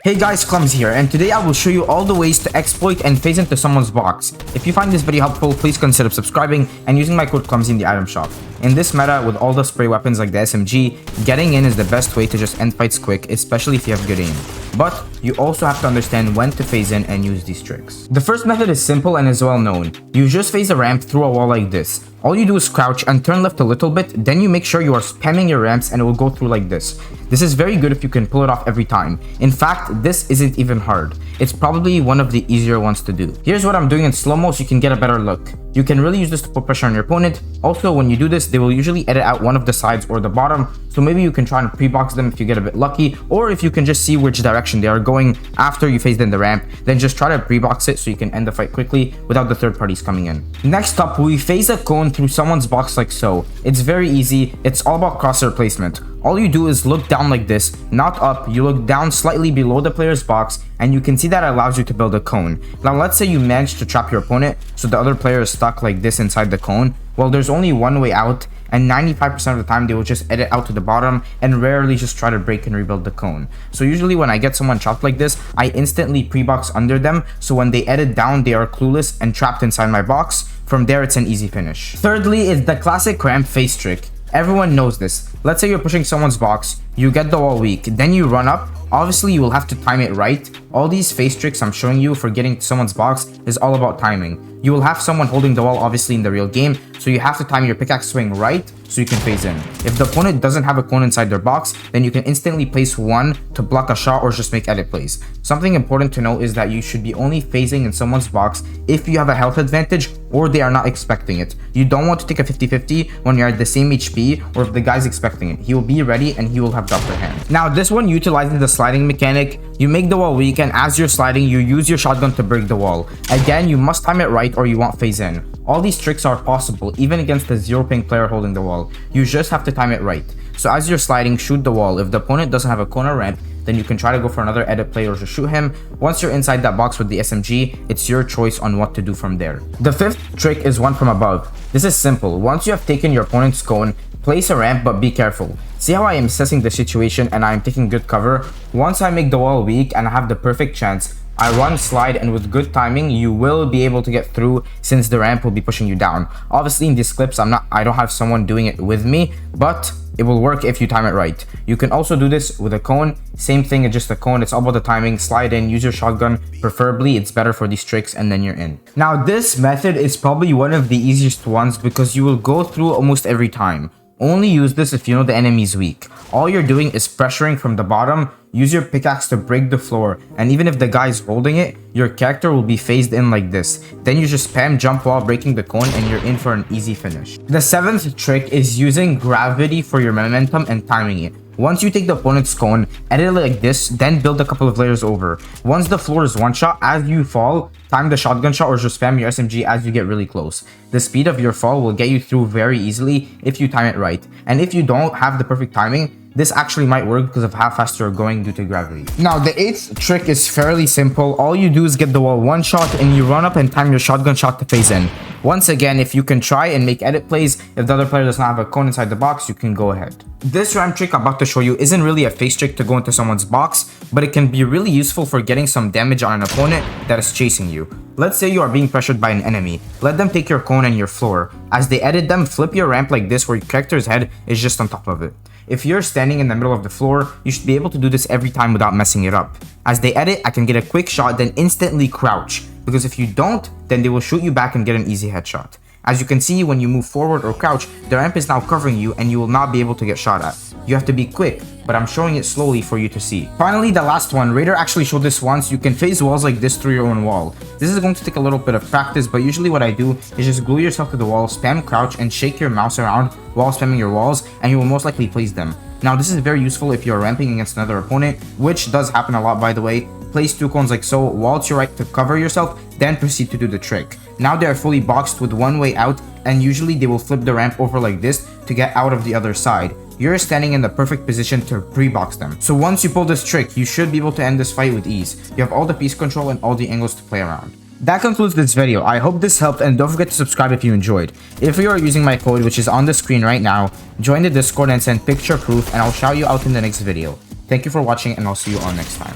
Hey guys, Clumzzy here, and today I will show you all the ways to exploit and phase into someone's box. If you find this video helpful, please consider subscribing and using my code Clumzzy in the item shop. In this meta, with all the spray weapons like the SMG, getting in is the best way to just end fights quick, especially if you have good aim. But you also have to understand when to phase in and use these tricks. The first method is simple and is well known. You just phase a ramp through a wall like this. All you do is crouch and turn left a little bit, then you make sure you are spamming your ramps and it will go through like this. This is very good if you can pull it off every time. In fact, this isn't even hard. It's probably one of the easier ones to do. Here's what I'm doing in slow-mo so you can get a better look. You can really use this to put pressure on your opponent. Also, when you do this, they will usually edit out one of the sides or the bottom, so maybe you can try and pre-box them if you get a bit lucky, or if you can just see which direction they are going after you phased in the ramp, then just try to pre-box it so you can end the fight quickly without the third parties coming in. Next up, we phase a cone through someone's box like so. It's very easy. It's all about crosshair placement. All you do is look down like this, not up. You look down slightly below the player's box, and you can see that allows you to build a cone. Now let's say you manage to trap your opponent so the other player is stuck like this inside the cone. Well, there's only one way out, and 95% of the time they will just edit out to the bottom and rarely just try to break and rebuild the cone. So usually when I get someone trapped like this, I instantly pre-box under them, so when they edit down they are clueless and trapped inside my box. From there, it's an easy finish. Thirdly is the classic ramp face trick. Everyone knows this. Let's say you're pushing someone's box, you get the wall weak, then you run up. Obviously, you will have to time it right. All these face tricks I'm showing you for getting to someone's box is all about timing. You will have someone holding the wall obviously in the real game, so you have to time your pickaxe swing right so you can phase in. If the opponent doesn't have a cone inside their box, then you can instantly place one to block a shot or just make edit plays. Something important to note is that you should be only phasing in someone's box if you have a health advantage or they are not expecting it. You don't want to take a 50-50 when you're at the same HP or if the guy's expecting it. He will be ready and he will have dropped their hand. Now this one utilizes the sliding mechanic. You make the wall weak, and as you're sliding, you use your shotgun to break the wall. Again, you must time it right or you won't phase in. All these tricks are possible even against the 0 ping player holding the wall. You just have to time it right. So as you're sliding, shoot the wall. If the opponent doesn't have a corner ramp, then you can try to go for another edit play or just shoot him. Once you're inside that box with the SMG, it's your choice on what to do from there. The fifth trick is one from above. This is simple. Once you have taken your opponent's cone, place a ramp, but be careful. See how I am assessing the situation and I am taking good cover? Once I make the wall weak and I have the perfect chance, I run, slide, and with good timing, you will be able to get through since the ramp will be pushing you down. Obviously, in these clips, I don't have someone doing it with me, but it will work if you time it right. You can also do this with a cone. Same thing, it's just a cone. It's all about the timing. Slide in, use your shotgun. Preferably, it's better for these tricks, and then you're in. Now, this method is probably one of the easiest ones because you will go through almost every time. Only use this if you know the enemy is weak. All you're doing is pressuring from the bottom. Use your pickaxe to break the floor, and even if the guy is holding it, your character will be phased in like this. Then you just spam jump while breaking the cone and you're in for an easy finish. The seventh trick is using gravity for your momentum and timing it. Once you take the opponent's cone, edit it like this, then build a couple of layers over. Once the floor is one shot, as you fall, time the shotgun shot or just spam your SMG as you get really close. The speed of your fall will get you through very easily if you time it right. And if you don't have the perfect timing, this actually might work because of how fast you're going due to gravity. Now, the eighth trick is fairly simple. All you do is get the wall one shot and you run up and time your shotgun shot to phase in. Once again, if you can try and make edit plays, if the other player does not have a cone inside the box, you can go ahead. This ramp trick I'm about to show you isn't really a face trick to go into someone's box, but it can be really useful for getting some damage on an opponent that is chasing you. Let's say you are being pressured by an enemy. Let them take your cone and your floor. As they edit them, flip your ramp like this where your character's head is just on top of it. If you're standing in the middle of the floor, you should be able to do this every time without messing it up. As they edit, I can get a quick shot, then instantly crouch. Because if you don't, then they will shoot you back and get an easy headshot. As you can see, when you move forward or crouch, the ramp is now covering you and you will not be able to get shot at. You have to be quick, but I'm showing it slowly for you to see. Finally, the last one. Raider actually showed this once. You can phase walls like this through your own wall. This is going to take a little bit of practice, but usually what I do is just glue yourself to the wall, spam crouch, and shake your mouse around while spamming your walls, and you will most likely place them. Now, this is very useful if you're ramping against another opponent, which does happen a lot, by the way. Place two cones like so, wall to your right to cover yourself, then proceed to do the trick. Now they are fully boxed with one way out, and usually they will flip the ramp over like this to get out of the other side. You're standing in the perfect position to pre-box them. So once you pull this trick, you should be able to end this fight with ease. You have all the piece control and all the angles to play around. That concludes this video. I hope this helped, and don't forget to subscribe if you enjoyed. If you are using my code, which is on the screen right now, join the Discord and send picture proof, and I'll shout you out in the next video. Thank you for watching, and I'll see you all next time.